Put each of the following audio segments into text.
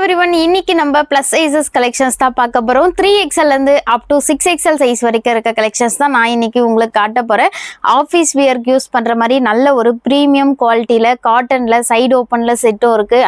everyone, இன்னைக்கு நம்ம plus sizes collections தான் பார்க்க போறோம். 3XL இருந்து up to 6XL size வரைக்கும் இருக்க collections தான் நான் இன்னைக்கு உங்களுக்கு காட்ட போறேன். ஆபீஸ் வியர்க்கு யூஸ் பண்ற மாதிரி நல்ல ஒரு பிரீமியம் குவாலிட்டில காட்டன்ல சைடு ஓபன்ல செட்டும் இருக்கு,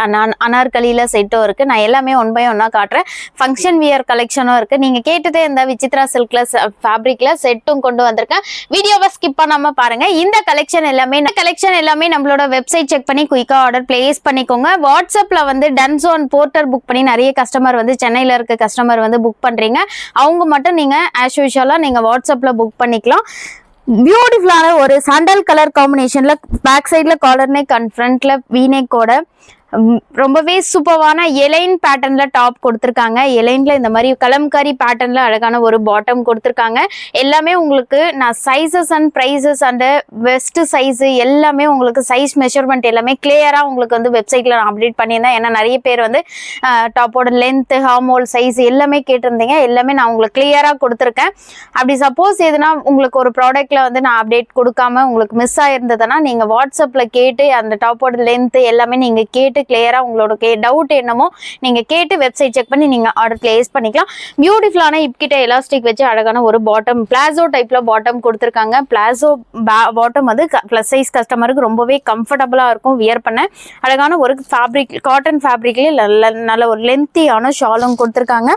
அனார்கலில செட்டும் இருக்கு. நான் எல்லாமே ஒன் பை ஒன்னா காட்டுறேன். ஃபங்க்ஷன் வியர் கலெக்ஷனும் இருக்கு. நீங்க கேட்டதே இந்த விசித்ரா சில்க்ல ஃபேப்ரிக்ல செட்டும் கொண்டு வந்திருக்கேன். வீடியோவை ஸ்கிப் பண்ணாம பாருங்க. இந்த கலெக்ஷன் எல்லாமே நம்மளோட வெப்சைட் செக் பண்ணி குயிக்கா ஆர்டர் பிளேஸ் பண்ணிக்கோங்க. வாட்ஸ்அப்ல வந்து டன்சோன் போர்ட்டர் புக் பண்ணி நிறைய கஸ்டமர் வந்து சென்னையில இருக்க கஸ்டமர் வந்து புக் பண்றீங்க. அவங்க மட்டும் நீங்க ஆஸ் யூஷுவலா நீங்க வாட்ஸ்அப்ல புக் பண்ணிக்கலாம். பியூட்டிஃபுல்லான ஒரு சாண்டல் கலர் காம்பினேஷன்ல பேக் சைட்ல காலர் நெக் அண்ட் ஃப்ரண்ட்ல வி நெக்கோட ரொம்பவே சூப்பரான எலைன் பேட்டர்ன்ல டாப் கொடுத்துருக்காங்க. எலைன்ல இந்த மாதிரி கலம்காரி பேட்டர்ன்ல அழகான ஒரு பாட்டம் கொடுத்துருக்காங்க. எல்லாமே உங்களுக்கு நான் sizes and prices and best size எல்லாமே உங்களுக்கு சைஸ் மெஷர்மெண்ட் எல்லாமே கிளியரா உங்களுக்கு வந்து வெப்சைட்ல நான் அப்டேட் பண்ணியிருந்தேன். ஏன்னா நிறைய பேர் வந்து டாப்போட லென்த், ஹார்மோல் சைஸ் எல்லாமே கேட்டிருந்தீங்க. எல்லாமே நான் உங்களுக்கு கிளியரா கொடுத்துருக்கேன். அப்படி சப்போஸ் எதுனா உங்களுக்கு ஒரு ப்ராடக்ட்ல வந்து நான் அப்டேட் கொடுக்காம உங்களுக்கு மிஸ் ஆயிருந்ததுன்னா நீங்க வாட்ஸ்அப்ல கேட்டு அந்த டாப்போட லென்த் எல்லாமே நீங்க கேட்டு கிளியரா உங்களோட டவுட் என்னமோ நீங்க கேட்டு வெப்சைட் செக் பண்ணி நீங்க ஆர்டர் பிளேஸ் பண்ணிக்கலாம். பியூட்டிஃபுல்லான இப்கிட்ட எலாஸ்டிக் வச்சு அழகான ஒரு பாட்டம் பிளாசோ டைப்ல பாட்டம் கொடுத்துருக்காங்க. பிளாசோ பாட்டம் வந்து பிளஸ் சைஸ் கஸ்டமருக்கு ரொம்பவே கம்ஃபர்டபுளா இருக்கும் வியர் பண்ண. அழகான ஒரு ஃபேப்ரிக், காட்டன் ஃபேப்ரிக்லேயே நல்ல ஒரு லென்த்தியான ஷாலும் கொடுத்துருக்காங்க.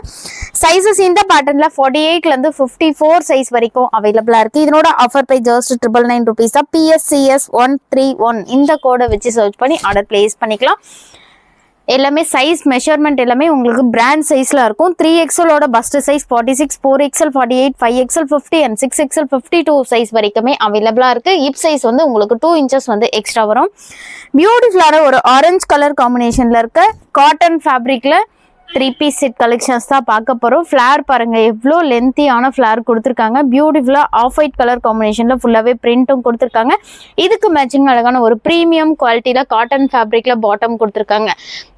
சைஸஸ் இந்த பேட்டர்ன்ல 48ல இருந்து 54 சைஸ் வரைக்கும் அவைலபிளா இருக்கு. இதனோட ஆஃபர் பிரைஸ் ஜஸ்ட் 999 rupees தான். PSCS 131 இந்த கோடை வச்சு சர்ச் பண்ணி ஆர்டர் பிளேஸ் பண்ணிக்கலாம். எல்லாமே சைஸ் மெஷர்மெண்ட் எல்லாமே உங்களுக்கு பிராண்ட் சைஸ்ல இருக்கும். 3XLோட bust size 46, 4XL 48, 5XL 50 and 6XL 52 சைஸ் வரைக்குமே அவைலபிளா இருக்கு. இப் சைஸ் வந்து உங்களுக்கு 2 inches வந்து எக்ஸ்ட்ரா வரும். பியூட்டிஃபுல்லான ஒரு ஆரஞ்சு கலர் காம்பினேஷன்ல இருக்க காட்டன் ஃபேப்ரிக்ல 3-piece செட் கலெக்ஷன்ஸ் தான் பார்க்க போறோம். ஃபிளேர் பாருங்க, எவ்வளோ லென்த்தியான ஃபிளேர் கொடுத்துருக்காங்க. பியூட்டிஃபுல்லா ஆஃப் ஒயிட் கலர் காம்பினேஷன்ல ஃபுல்லாவே பிரிண்டும் கொடுத்துருக்காங்க. இதுக்கு மேட்சிங் அழகான ஒரு ப்ரீமியம் குவாலிட்டியில காட்டன் ஃபேப்ரிக்ல பாட்டம் கொடுத்துருக்காங்க.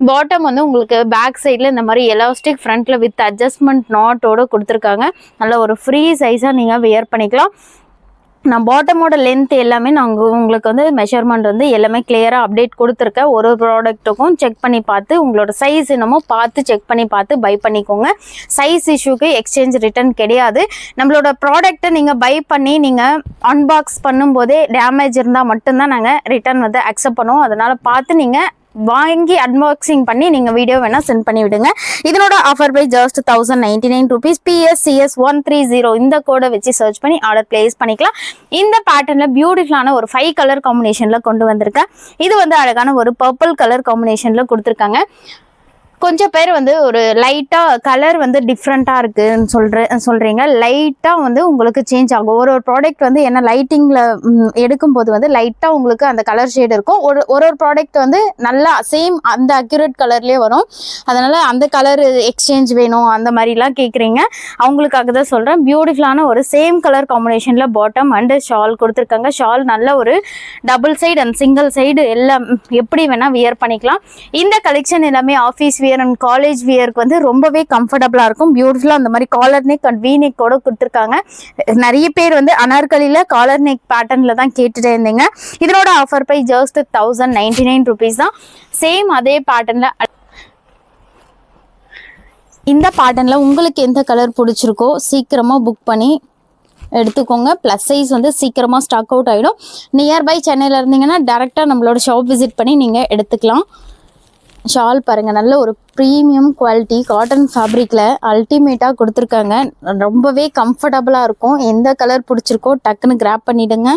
பாட்டம் வந்து உங்களுக்கு பேக் சைட்ல இந்த மாதிரி எலாஸ்டிக், ஃப்ரண்ட்ல வித் அட்ஜஸ்ட்மெண்ட் நாட்டோட கொடுத்துருக்காங்க. நல்ல ஒரு ஃப்ரீ சைஸா நீங்க வியர் பண்ணிக்கலாம். நான் பாட்டமோட லென்த் எல்லாமே நாங்கள் உங்களுக்கு வந்து மெஷர்மெண்ட் வந்து எல்லாமே கிளியராக அப்டேட் கொடுத்துருக்கேன். ஒரு ப்ராடக்ட்டுக்கும் செக் பண்ணி பார்த்து உங்களோட சைஸ் என்னமோ பார்த்து செக் பண்ணி பார்த்து பை பண்ணிக்கோங்க. சைஸ் இஷ்யூக்கு எக்ஸ்சேஞ்ச் ரிட்டர்ன் கிடையாது. நம்மளோட ப்ராடக்ட்டை நீங்கள் பை பண்ணி நீங்கள் அன்பாக்ஸ் பண்ணும்போதே டேமேஜ் இருந்தால் மட்டும்தான் நாங்கள் ரிட்டர்ன் வந்து அக்செப்ட் பண்ணுவோம். அதனால் பார்த்து நீங்கள் வாங்கி அன்பாக்சிங் பண்ணி நீங்க வீடியோ வேணா சென்ட் பண்ணி விடுங்க. இதனோட offer price just 1099 rupees. PSCS 130 இந்த கோடை வச்சு சர்ச் பண்ணி ஆர்டர் பிளேஸ் பண்ணிக்கலாம். இந்த பேட்டர்ன்ல பியூட்டிஃபுல்லான ஒரு 5 கலர் காம்பினேஷன்ல கொண்டு வந்திருக்கேன். இது வந்து அழகான ஒரு பர்பிள் கலர் காம்பினேஷன்ல கொடுத்துருக்காங்க. கொஞ்சம் பேர் வந்து ஒரு லைட்டா கலர் வந்து டிஃப்ரெண்டா இருக்குன்னு சொல்றீங்க. லைட்டா வந்து உங்களுக்கு சேஞ்ச் ஆகும். ஒரு ப்ராடக்ட் வந்து என்ன லைட்டிங்ல எடுக்கும் போது வந்து லைட்டா உங்களுக்கு அந்த கலர் ஷேட் இருக்கும். ஒரு ப்ராடக்ட் வந்து நல்லா சேம் அந்த அக்யூரேட் கலர்லயே வரும். அதனால அந்த கலர் எக்ஸ்சேஞ்ச் வேணும் அந்த மாதிரிலாம் கேட்குறீங்க. அவங்களுக்காக தான் சொல்றேன். பியூட்டிஃபுல்லான ஒரு சேம் கலர் காம்பினேஷன்ல பாட்டம் அண்ட் ஷால் கொடுத்துருக்காங்க. ஷால் நல்ல ஒரு double side and single side எல்லாம் எப்படி வேணா வியர் பண்ணிக்கலாம். இந்த கலெக்ஷன் எல்லாமே ஆஃபீஸ் வியர் அண்ட் காலேஜ் வியருக்கு வந்து ரொம்பவே கம்ஃபர்டபுளா இருக்கும். பியூட்டிஃபுல்லா அந்த மாதிரி collar neck and V neck கூட கொடுத்துருக்காங்க. நிறைய பேர் வந்து அனார்கலில காலர் நெக் பேட்டர்ன்ல தான் கேட்டுட்டே இருந்தீங்க. இதனோட ஆஃபர் பிரைஸ் ஜஸ்ட் 1099 rupees தான். சேம் அதே பேட்டர்ன்ல இந்த பேட்டர்ன்ல உங்களுக்கு எந்த கலர் பிடிச்சிருக்கோ சீக்கிரமா புக் பண்ணி எடுத்துக்கோங்க. ப்ளஸ் சைஸ் வந்து சீக்கிரமா ஸ்டாக் அவுட் ஆகிடும். நியர்பை சென்னையில் இருந்தீங்கன்னா டேரெக்டாக நம்மளோட ஷாப் விசிட் பண்ணி நீங்கள் எடுத்துக்கலாம். ஷால் பாருங்க, நல்ல ஒரு ப்ரீமியம் குவாலிட்டி காட்டன் ஃபேப்ரிக்ல அல்டிமேட்டா கொடுத்துருக்காங்க. ரொம்பவே கம்ஃபர்டபுளா இருக்கும். எந்த கலர் பிடிச்சிருக்கோ டக்குன்னு கிராப் பண்ணிடுங்க.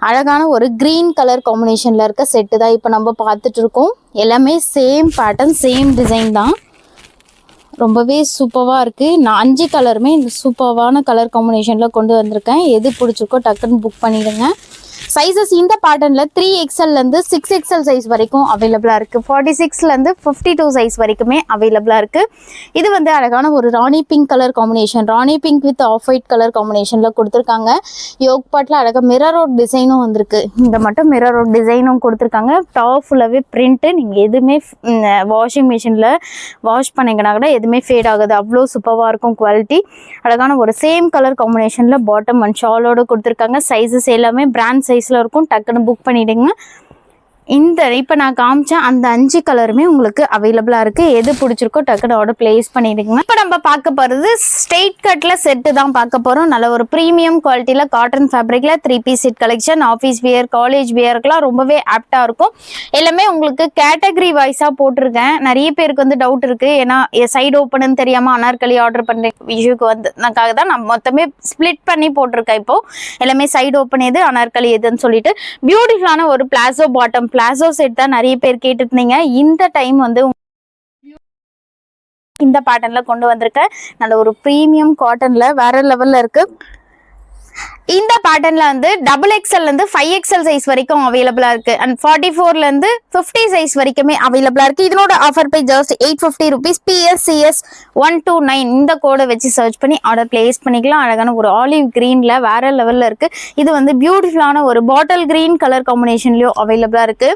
அழகான ஒரு கிரீன் கலர் காம்பினேஷன்ல இருக்க செட்டு தான் இப்போ நம்ம பார்த்துட்டு இருக்கோம். எல்லாமே சேம் பேட்டர்ன், சேம் டிசைன் தான். ரொம்பவே சூப்பராக இருக்குது. நான் 5 கலருமே இந்த சூப்பரான கலர் காம்பினேஷனில் கொண்டு வந்திருக்கேன். எது பிடிச்சிருக்கோ டக்குன்னு புக் பண்ணிடுங்க. சைஸஸ் இந்த பேட்டர்னில் 3XLலேருந்து 6XL சைஸ் வரைக்கும் அவைலபிளாக இருக்குது. 46லேருந்து 52 சைஸ் வரைக்குமே அவைலபிளாக இருக்குது. இது வந்து அழகான ஒரு rani pink colour combination, rani pink with off white colour காம்பினேஷனில் கொடுத்துருக்காங்க. யோக் பாட்டில் அழகாக மிரர் ரோட் டிசைனும் வந்திருக்கு. இந்த மட்டும் மிரர் ரோட் டிசைனும் கொடுத்துருக்காங்க. டாப் ஃபுல்லாகவே பிரிண்ட்டு. நீங்கள் எதுவுமே வாஷிங் மிஷினில் வாஷ் பண்ணிங்கன்னா கூட எதுவுமே ஃபேட் ஆகுது. அவ்வளோ சூப்பராக இருக்கும் குவாலிட்டி. அழகான ஒரு சேம் கலர் காம்பினேஷனில் பாட்டம் அண்ட் ஷாலோடு கொடுத்துருக்காங்க. சைஸஸ் எல்லாமே பிராண்ட் சைஸில் இருக்கும். டக்குன்னு புக் பண்ணிவிடுங்க. இந்த இப்போ நான் காமிச்சேன் அந்த 5 கலருமே உங்களுக்கு அவைலபிளாக இருக்குது. எது பிடிச்சிருக்கோ டக்குனு ஆர்டர் பிளேஸ் பண்ணிடுங்க. இப்போ நம்ம பார்க்க போகிறது ஸ்ட்ரெயிட் கட்டில் செட்டு தான் பார்க்க போகிறோம். நல்ல ஒரு ப்ரீமியம் குவாலிட்டியில் காட்டன் ஃபேப்ரிக்கில் 3 piece set collection. Office wear, college வியருக்குலாம் ரொம்பவே ஆப்டாக இருக்கும். எல்லாமே உங்களுக்கு கேட்டகரி வைஸாக போட்டிருக்கேன். நிறைய பேருக்கு வந்து டவுட் இருக்குது, ஏன்னா சைடு ஓப்பன்னு தெரியாமல் அனார்கலி ஆர்டர் பண்ணுற இஷ்யூக்கு வந்ததுக்காக தான் நான் மொத்தமே ஸ்ப்ளிட் பண்ணி போட்டிருக்கேன். இப்போது எல்லாமே சைடு ஓப்பன் எது அனார்கலி எதுன்னு சொல்லிட்டு பியூட்டிஃபுல்லான ஒரு பிளாசோ பாட்டம் பிளாசோ செட் தான் நிறைய பேர் கேட்டுருந்தீங்க. இந்த டைம் வந்து இந்த பேட்டர்ன்ல கொண்டு வந்திருக்கேன். நல்ல ஒரு ப்ரீமியம் காட்டன்ல வேற லெவல்ல இருக்கு. இந்த பேட்டர்ன்ல வந்து XXL இருந்து 5XL சைஸ் வரைக்கும் அவைலபிளா இருக்கு. அண்ட் 44 இருந்து 50 சைஸ் வரைக்குமே அவைலபிளா இருக்கு. இதனோட offer by just 850 rupees. PSCS 129 இந்த கோடை வச்சு சர்ச் பண்ணி ஆர்டர் பிளேஸ் பண்ணிக்கலாம். அழகான ஒரு ஆலிவ் கிரீன்ல வேற லெவல்ல இருக்கு. இது வந்து பியூட்டிஃபுல்லான ஒரு பாட்டில் கிரீன் கலர் காம்பினேஷன்லயும் அவைலபிளா இருக்கு.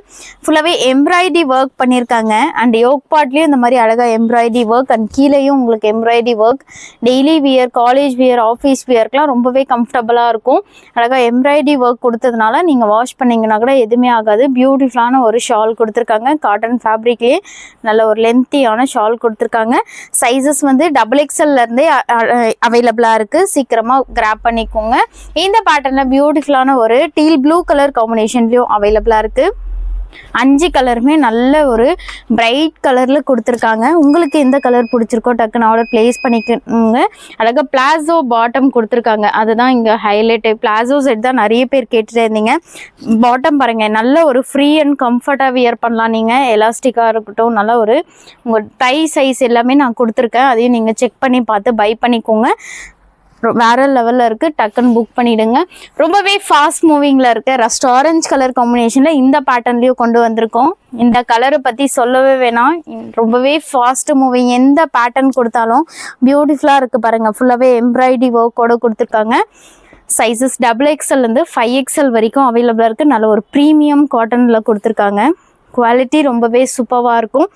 ஃபுல்லாவே எம்ப்ராய்டரி ஒர்க் பண்ணிருக்காங்க. அண்ட் யோக் பார்ட்லயும் இந்த மாதிரி அழகா எம்ப்ராய்டரி ஒர்க் அண்ட் கீழேயும் உங்களுக்கு embroidery work. Daily wear, college wear, office வியர்க்குலாம் ரொம்பவே கம்ஃபர்டபுளா இருக்கும். அழகா எம்ப்ராய்டரி ஒர்க் கொடுத்ததுனால நீங்க வாஷ் பண்ணீங்கன்னா கூட எதுவுமே ஆகாது. பியூட்டிஃபுல்லான ஒரு ஷால் கொடுத்துருக்காங்க. காட்டன் ஃபேப்ரிக்லேயே நல்ல ஒரு லென்த்தியான ஷால் கொடுத்துருக்காங்க. சைஸஸ் வந்து XXL இருந்தே அவைலபிளா இருக்கு. சீக்கிரமா கிராப் பண்ணிக்கோங்க. இந்த பேட்டர்ன்ல பியூட்டிஃபுல்லான ஒரு டீல் ப்ளூ கலர் காம்பினேஷன்லயும் அவைலபிளா இருக்கு. 5 கலருமே நல்ல ஒரு பிரைட் கலர்ல கொடுத்துருக்காங்க. உங்களுக்கு எந்த கலர் பிடிச்சிருக்கோ டக்குன்னு ஆர்டர் பிளேஸ் பண்ணிக்கோங்க. அழகா பிளாசோ பாட்டம் கொடுத்துருக்காங்க. அதுதான் இங்க ஹைலைட். பிளாசோ செட் தான் நிறைய பேர் கேட்டுட்டே இருந்தீங்க. பாட்டம் பாருங்க, நல்ல ஒரு ஃப்ரீ அண்ட் கம்ஃபர்டா வியர் பண்ணலாம். நீங்க எலாஸ்டிக்கா இருக்கட்டும், நல்ல ஒரு உங்க டை சைஸ் எல்லாமே நான் கொடுத்துருக்கேன். அதையும் நீங்க செக் பண்ணி பார்த்து பை பண்ணிக்கோங்க. வேற லெவல்ல இருக்கு. டக்குன்னு புக் பண்ணிடுங்க. ரொம்பவே ஃபாஸ்ட் மூவிங்ல இருக்கு. ரஸ்ட் ஆரஞ்சு கலர் காம்பினேஷன்ல இந்த பேட்டர்ன்லயும் கொண்டு வந்திருக்கோம். இந்த கலரை பத்தி சொல்லவே வேணாம், ரொம்பவே ஃபாஸ்ட் மூவிங். எந்த பேட்டர்ன் கொடுத்தாலும் பியூட்டிஃபுல்லா இருக்கு பாருங்க. ஃபுல்லாவே எம்ப்ராய்டரி ஒர்க்கோட கொடுத்துருக்காங்க. சைஸஸ் XXL இருந்து 5XL வரைக்கும் அவைலபிளா இருக்கு. நல்ல ஒரு ப்ரீமியம் காட்டன்ல கொடுத்துருக்காங்க. குவாலிட்டி ரொம்பவே சூப்பரா இருக்கும்.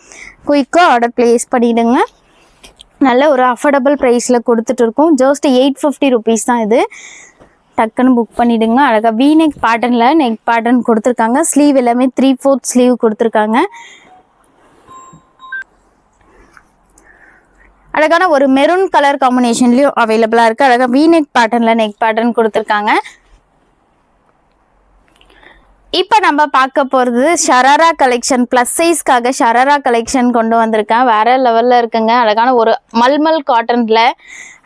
குயிக்கா ஆர்டர் பிளேஸ் பண்ணிடுங்க. நல்ல ஒரு அஃபோர்டபுள் ப்ரைஸில் கொடுத்துட்டு இருக்கோம். ஜஸ்ட் 850 rupees தான் இது. டக்குன்னு புக் பண்ணிவிடுங்க. அழகாக வி நெக் பேட்டர்னில் நெக் பேட்டர்ன் கொடுத்துருக்காங்க. ஸ்லீவ் எல்லாமே 3/4 ஸ்லீவ் கொடுத்துருக்காங்க. அழகான ஒரு மெரூன் கலர் காம்பினேஷன்லேயும் அவைலபிளாக இருக்குது. அழகாக வி நெக் பேட்டர்னில் நெக் பேட்டர்ன் கொடுத்துருக்காங்க. இப்போ நம்ம பார்க்க போகிறது ஷராரா கலெக்ஷன். ப்ளஸ் சைஸ்க்காக ஷராரா கலெக்ஷன் கொண்டு வந்திருக்கேன். வேற லெவலில் இருக்குங்க. அழகான ஒரு மல்மல் காட்டனில்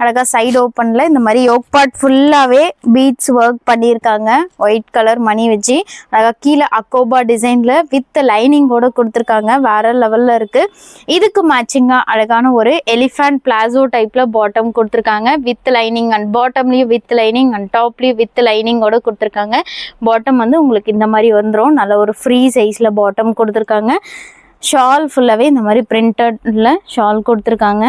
அழகாக சைடு ஓப்பனில் இந்த மாதிரி யோக் பார்ட் ஃபுல்லாகவே பீட்ஸ் ஒர்க் பண்ணியிருக்காங்க. ஒயிட் கலர் மணி வச்சு அழகாக கீழே அக்கோபா டிசைனில் வித் லைனிங்கோடு கொடுத்துருக்காங்க. வேற லெவலில் இருக்குது. இதுக்கு மேட்சிங்காக அழகான ஒரு எலிஃபண்ட் பிளாசோ டைப்பில் பாட்டம் கொடுத்துருக்காங்க. வித் லைனிங் அண்ட் பாட்டம்லேயும் வித் லைனிங் அண்ட் டாப்லேயும் வித் லைனிங்கோடு கொடுத்துருக்காங்க. பாட்டம் வந்து உங்களுக்கு இந்த மாதிரி வந்துடும். நல்ல ஒரு ஃப்ரீ சைஸில் பாட்டம் கொடுத்துருக்காங்க. ஷால் ஃபுல்லாகவே இந்த மாதிரி பிரிண்டட்ல ஷால் கொடுத்துருக்காங்க.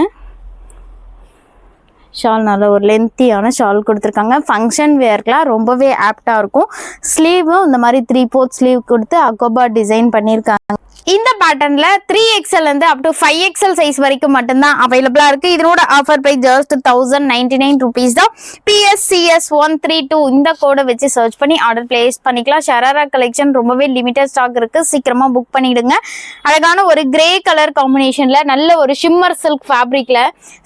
ஷால் நல்ல ஒரு லென்த்தியான ஷால் கொடுத்துருக்காங்க. ஃபங்க்ஷன் வேர்க்கெலாம் ரொம்பவே ஆப்டாக இருக்கும். ஸ்லீவும் இந்த மாதிரி 3/4 ஸ்லீவ் கொடுத்து அக்கோபா டிசைன் பண்ணியிருக்காங்க. இந்த பேட்டர்ன்ல 3XL இருந்து அப் டு 5XL சைஸ் வரைக்கும் மட்டும்தான் அவைலபிளா இருக்கு. இதனோட ஆஃபர் பை ஜஸ்ட் 1099 rupees தான். PSCS 132 இந்த கோடை வச்சு சர்ச் பண்ணி ஆர்டர் பிளேஸ் பண்ணிக்கலாம். ஷராரா கலெக்ஷன் ரொம்பவே லிமிடெட் ஸ்டாக் இருக்கு. சீக்கிரமா புக் பண்ணிடுங்க. அழகான ஒரு கிரே கலர் காம்பினேஷன்ல நல்ல ஒரு ஷிம்மர் சில்க் ஃபேப்ரிக்ல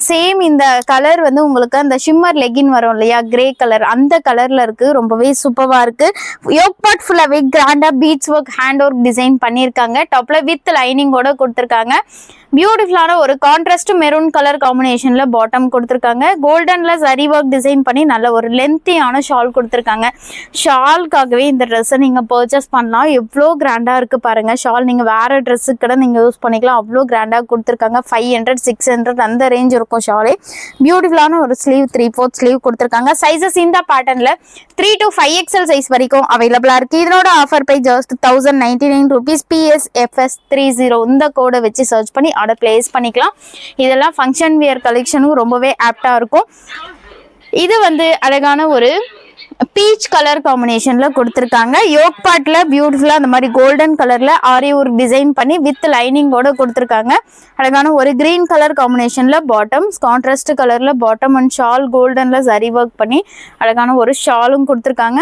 சேம் இந்த கலர் வந்து உங்களுக்கு அந்த ஷிம்மர் லெகின் வரும் இல்லையா, கிரே கலர், அந்த கலர்ல இருக்கு. ரொம்பவே சூப்பரா இருக்கு. யோக் பார்ட் ஃபுல்லாவே கிராண்டா beads work hand work design பண்ணியிருக்காங்க. டாப்ல வித் லைனிங்கோட கொடுத்துருக்காங்க. பியூட்டிஃபுல்லான ஒரு கான்ட்ராஸ்ட் மெரூன் கலர் காம்பினேஷன்ல பாட்டம் கொடுத்துருக்காங்க. கோல்டன்ல சரி ஒர்க் டிசைன் பண்ணி நல்ல ஒரு லென்த்தியான ஷால் கொடுத்துருக்காங்க. ஷால்காகவே இந்த ட்ரெஸ்ஸை நீங்க பர்ச்சேஸ் பண்ணலாம். எவ்வளோ கிராண்டா இருக்கு பாருங்க. ஷால் நீங்க வேற ட்ரெஸ்ஸுக்கு கூட நீங்க யூஸ் பண்ணிக்கலாம். அவ்வளோ கிராண்டா கொடுத்துருக்காங்க. 500 600 அந்த ரேஞ்ச் இருக்கும் ஷாலே. பியூட்டிஃபுல்லான ஒரு ஸ்லீவ் 3/4 ஸ்லீவ் கொடுத்துருக்காங்க. சைஸஸ் இந்த பேட்டர்ன்ல 3 to 5XL சைஸ் வரைக்கும் அவைலபிளா இருக்கு. இதனோட offer by just 1099 rupees. PSFS 30 இந்த கோடை வச்சு சர்ச் பண்ணி ஆர்டர் பிளேஸ் பண்ணிக்கலாம். இதெல்லாம் ஃபங்க்ஷன் வியர் கலெக்ஷனும் ரொம்பவே ஆப்டா இருக்கும். இது வந்து அழகான ஒரு பீச் கலர் காம்பினேஷன்ல கொடுத்துருக்காங்க. யோக் பார்ட்ல பியூட்டிஃபுல்லா அந்த மாதிரி கோல்டன் கலர்ல ஆரி ஒரு டிசைன் பண்ணி வித் லைனிங்கோட கொடுத்துருக்காங்க. அழகான ஒரு கிரீன் கலர் காம்பினேஷன்ல பாட்டம், கான்ட்ராஸ்ட் கலர்ல பாட்டம் அண்ட் ஷால் கோல்டன்ல சரி ஒர்க் பண்ணி அழகான ஒரு ஷாலும் கொடுத்துருக்காங்க.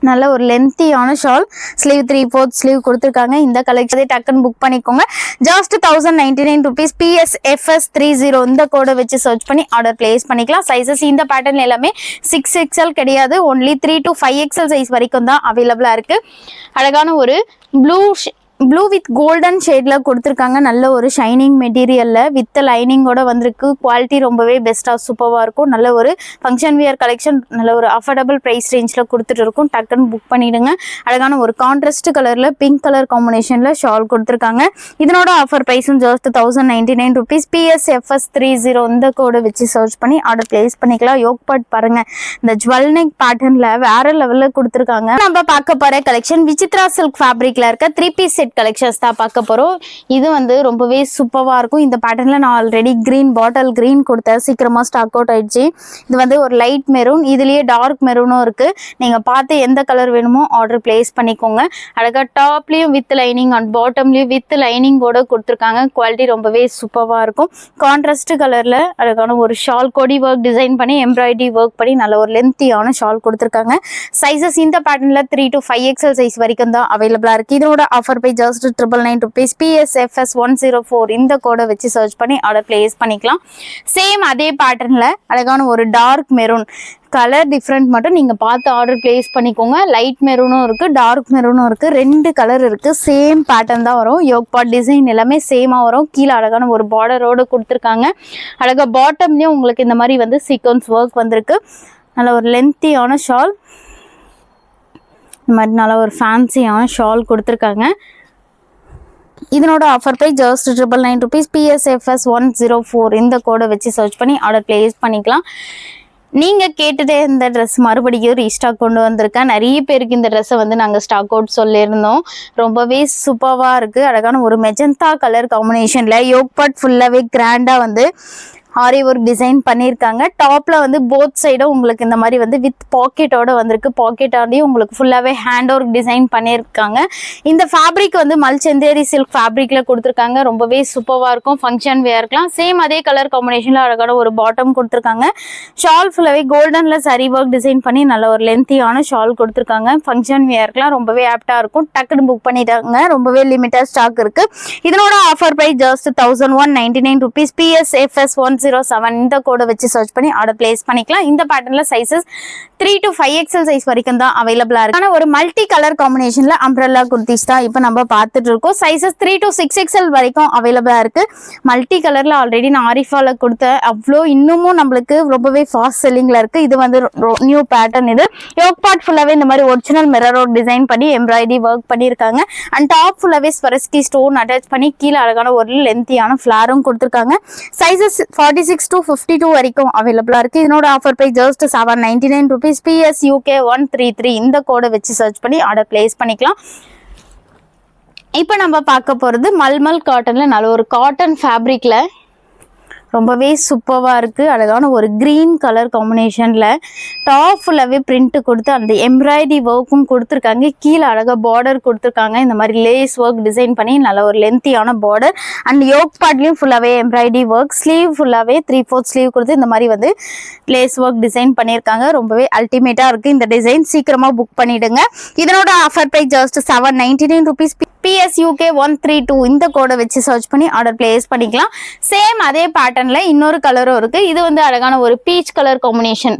நல்ல ஒரு லென்த்தியான ஷால், ஸ்லீவ் 3/4 ஸ்லீவ் கொடுத்துருக்காங்க. இந்த கலெக்ஷன் டக்குன்னு புக் பண்ணிக்கோங்க. Just 1099 rupees. PSFS30 இந்த கோடை வச்சு சர்ச் பண்ணி ஆர்டர் பிளேஸ் பண்ணிக்கலாம். சைஸஸ் இந்த பேட்டர்ன் எல்லாமே 6XL கிடையாது, ஒன்லி 3 to 5XL சைஸ் வரைக்கும் தான் அவைலபிளா இருக்கு. அழகான ஒரு ப்ளூ வித் கோல்டன் ஷேட்ல கொடுத்துருக்காங்க. நல்ல ஒரு ஷைனிங் மெட்டீரியல்ல வித் லைனிங்கோட வந்திருக்கு. குவாலிட்டி ரொம்பவே பெஸ்டா சூப்பராக இருக்கும். நல்ல ஒரு ஃபங்க்ஷன் வியர் கலெக்ஷன், நல்ல ஒரு அஃபோர்டபுள் ப்ரைஸ் ரேஞ்சில் கொடுத்துட்டு இருக்கும். டக்குன்னு புக் பண்ணிடுங்க. அழகான ஒரு கான்ட்ராஸ்ட் கலர்ல பிங்க் கலர் காம்பினேஷன்ல ஷால் கொடுத்துருக்காங்க. இதனோட ஆஃபர் ப்ரைஸும் ஜஸ்ட் 1099 rupees. PSFS30 இந்த கோடை வச்சு சர்ச் பண்ணி ஆர்டர் பிளேஸ் பண்ணிக்கலாம். யோக் பார்ட் பாருங்க, இந்த ஜுவல் நெக் பேட்டர்ன்ல வேற லெவல்ல கொடுத்துருக்காங்க. நம்ம பார்க்க போற கலெக்ஷன் விசித்ரா சில்க் ஃபேப்ரிக்ல இருக்க 3-piece செட் கலெக்ஷன்ஸ் தான் பார்க்க போறோம். இது வந்து ரொம்பவே சூப்பரா இருக்கும். இந்த பேட்டர்ன்ல நான் ஆல்ரெடி கிரீன் பாட்டில் கிரீன் கொடுத்தேன், சீக்கிரமா ஸ்டாக் அவுட் ஆயிடுச்சு. இது வந்து ஒரு லைட் மெரூன், இதுலயே டார்க் மெரூனும் இருக்கு. நீங்க பார்த்து எந்த கலர் வேணுமோ ஆர்டர் பிளேஸ் பண்ணிக்கோங்க. அழகா டாப்லயும் வித் லைனிங் அண்ட் பாட்டம்லயும் வித் லைனிங்கோட கொடுத்துருக்காங்க. குவாலிட்டி ரொம்பவே சூப்பரா இருக்கும். கான்ட்ராஸ்ட் கலர்ல அழகான ஒரு ஷால், கொடி ஒர்க் டிசைன் பண்ணி எம்ப்ராய்டரி ஒர்க் பண்ணி நல்ல ஒரு லென்த்தியான ஷால் கொடுத்துருக்காங்க. சைஸஸ் இந்த பேட்டர்ன்ல 3 to 5XL சைஸ் வரைக்கும் தான் அவைலபிளா இருக்கு. இதோட offer by just 999 rupees. PSFS104 இந்த கோடை வச்சு சர்ச் பண்ணி ஆர்டர் பிளேஸ் பண்ணிக்கலாம். சேம் அதே பேட்டர்ன்ல அழகான ஒரு டார்க் மெரூன் கலர் டிஃப்ரெண்ட் மட்டும் நீங்க பார்த்து ஆர்டர் பிளேஸ் பண்ணிக்கோங்க. லைட் மெரூனும் இருக்கு, டார்க் மெரூனும் இருக்கு, 2 கலர் இருக்கு. சேம் பேட்டர்ன் தான் வரும். யோக் பார்ட் டிசைன் எல்லாமே சேமா வரும். கீழே அழகான ஒரு பார்டரோட கொடுத்துருக்காங்க. அழகா பாட்டம்லயும் உங்களுக்கு இந்த மாதிரி வந்து சீக்வன்ஸ் ஒர்க் வந்திருக்கு. நல்ல ஒரு லென்த்தியான ஷால், இந்த மாதிரி நல்ல ஒரு ஃபேன்சியான ஷால் கொடுத்துருக்காங்க. இதனோட offer price just 999 rupees. PSFS104 இந்த கோடை வச்சு சர்ச் பண்ணி ஆர்டர் பிளேஸ் பண்ணிக்கலாம். நீங்க கேட்டுட்டே இந்த ட்ரெஸ் மறுபடியும் ரீஸ்டாக் கொண்டு வந்திருக்கேன். நிறைய பேருக்கு இந்த ட்ரெஸ்ஸை வந்து நாங்கள் ஸ்டாக் அவுட் சொல்லியிருந்தோம். ரொம்பவே சூப்பராக இருக்கு. அழகான ஒரு மெஜந்தா கலர் காம்பினேஷன்ல யோக் பார்ட் ஃபுல்லாவே கிராண்டா வந்து ஆரி ஒர்க் டிசைன் பண்ணியிருக்காங்க. டாப்ல வந்து போத் சைடும் உங்களுக்கு இந்த மாதிரி வந்து வித் பாக்கெட்டோட வந்திருக்கு. பாக்கெட்டாலையும் உங்களுக்கு ஃபுல்லாவே ஹேண்ட் ஒர்க் டிசைன் பண்ணியிருக்காங்க. இந்த ஃபேப்ரிக் வந்து மல்சந்தேரி சில்க் ஃபேப்ரிக்ல கொடுத்துருக்காங்க. ரொம்பவே சூப்பராக இருக்கும். ஃபங்க்ஷன் வேர்க்கலாம். சேம் அதே கலர் காம்பினேஷன்ல அழகான ஒரு பாட்டம் கொடுத்துருக்காங்க. ஷால் ஃபுல்லாவே கோல்டன்ல சரி ஒர்க் டிசைன் பண்ணி நல்ல ஒரு லென்த்தியான ஷால் கொடுத்துருக்காங்க. ஃபங்க்ஷன் வேர்க்கலாம் ரொம்பவே ஆப்டா இருக்கும். டக்குன்னு புக் பண்ணிட்டாங்க. ரொம்பவே லிமிட்டட் ஸ்டாக் இருக்கு. இதனோட offer price just 1199 rupees. PSFS107 இந்த கோடை வச்சு சர்ச் பண்ணி ஆர்டர் பிளேஸ் பண்ணிக்கலாம். இந்த பேட்டர்ன்ல சைஸஸ் 3 to 5XL சைஸ் வரைக்கும் தான் அவைலபிளா இருக்கு. ஆனா ஒரு மல்டி கலர் காம்பினேஷன்ல அம்ப்ரெல்லா குர்த்திஸ் தான் இப்போ நம்ம பார்த்துட்டு இருக்கோம். சைஸஸ் 3 to 6XL வரைக்கும் அவைலபிளா இருக்கு. மல்டி கலர்ல ஆல்ரெடி நான் ஆரிஃபால கொடுத்த அவ்வளோ இன்னமும் நம்மளுக்கு ரொம்பவே ஃபாஸ்ட் செல்லிங்ல இருக்கு. இது வந்து நியூ பேட்டர்ன். இது யோக் பார்ட் ஃபுல்லாவே இந்த மாதிரி ஒரிஜினல் மிரர் ஒர்க் டிசைன் பண்ணி எம்ப்ராய்டரி ஒர்க் பண்ணியிருக்காங்க. அண்ட் டாப் ஃபுல்லாவே ஸ்வரஸ்கி ஸ்டோன் அட்டாச் பண்ணி கீழே அழகான ஒரு லென்த்தியான ஃபிளாரும் கொடுத்துருக்காங்க. சைஸஸ் 46 to 52 வரைக்கும் அவைலபிளா இருக்கு. இதனோட offer price just 799 rupees. PSUK133 இந்த கோடை வச்சு சர்ச் பண்ணி ஆர்டர் பிளேஸ் பண்ணிக்கலாம். இப்போ நம்ம பார்க்க போறது மல்மல் காட்டன்ல நல்ல ஒரு காட்டன் ஃபேப்ரிக்ல ரொம்பவே சூப்பராக இருக்குது. அழகான ஒரு க்ரீன் கலர் காம்பினேஷனில் டாப் ஃபுல்லாகவே பிரிண்ட்டு கொடுத்து அந்த எம்ப்ராய்டரி ஒர்க்கும் கொடுத்துருக்காங்க. கீழே அழகாக பார்டர் கொடுத்துருக்காங்க. இந்த மாதிரி லேஸ் ஒர்க் டிசைன் பண்ணி நல்ல ஒரு லென்த்தியான பார்டர் அண்ட் யோக் பார்ட்லேயும் ஃபுல்லாகவே எம்ப்ராய்டரி ஒர்க். ஸ்லீவ் ஃபுல்லாகவே 3/4 ஸ்லீவ் கொடுத்து இந்த மாதிரி வந்து லேஸ் ஒர்க் டிசைன் பண்ணியிருக்காங்க. ரொம்பவே அல்டிமேட்டாக இருக்குது இந்த டிசைன். சீக்கிரமாக புக் பண்ணிவிடுங்க. இதனோட offer price just 799 rupees. PSUK132 இந்த கோடை வச்சு சர்ச் பண்ணி ஆர்டர் பிளேஸ் பண்ணிக்கலாம். சேம் அதே பேட்டர்ன்ல இன்னொரு கலரும் இருக்கு. இது வந்து அழகான ஒரு peach colour combination.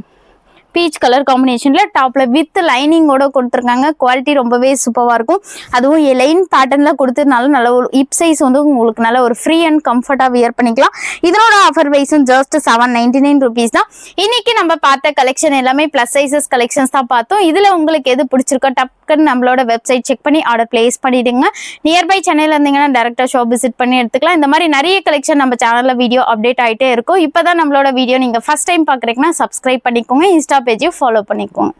Peach colour காம்பினேஷன்ல டாப்ல வித் லைனிங்கோட கொடுத்துருக்காங்க. குவாலிட்டி ரொம்பவே சூப்பராக இருக்கும். அதுவும் லைன் பேட்டர்ன்ல கொடுத்ததுனால நல்ல ஒரு ஹிப் சைஸ் வந்து உங்களுக்கு நல்ல ஒரு ஃப்ரீ அண்ட் கம்ஃபர்ட்டாக வியர் பண்ணிக்கலாம். இதனோட ஆஃபர் ப்ரைஸும் ஜஸ்ட் 799 rupees தான். இன்னைக்கு நம்ம பார்த்த கலெக்ஷன் எல்லாமே பிளஸ் சைசஸ் கலெக்ஷன்ஸ் தான் பார்த்தோம். இதுல உங்களுக்கு எது பிடிச்சிருக்கோ டக்குன்னு நம்மளோட வெப்சைட் செக் பண்ணி ஆர்டர் பிளேஸ் பண்ணிடுங்க. நியர்பை சென்னையில இருந்தீங்கன்னா டேரக்டா ஷாப் விசிட் பண்ணி எடுத்துக்கலாம். இந்த மாதிரி நிறைய கலெக்ஷன் நம்ம சேனல்ல வீடியோ அப்டேட் ஆகிட்டே இருக்கும். இப்போதான் நம்மளோட வீடியோ நீங்க ஃபர்ஸ்ட் டைம் பார்க்குறீங்கன்னா சப்ஸ்கிரைப் பண்ணிக்கோங்க. இன்ஸ்டா பேஜையும் ஃபாலோ பண்ணிக்கோங்க.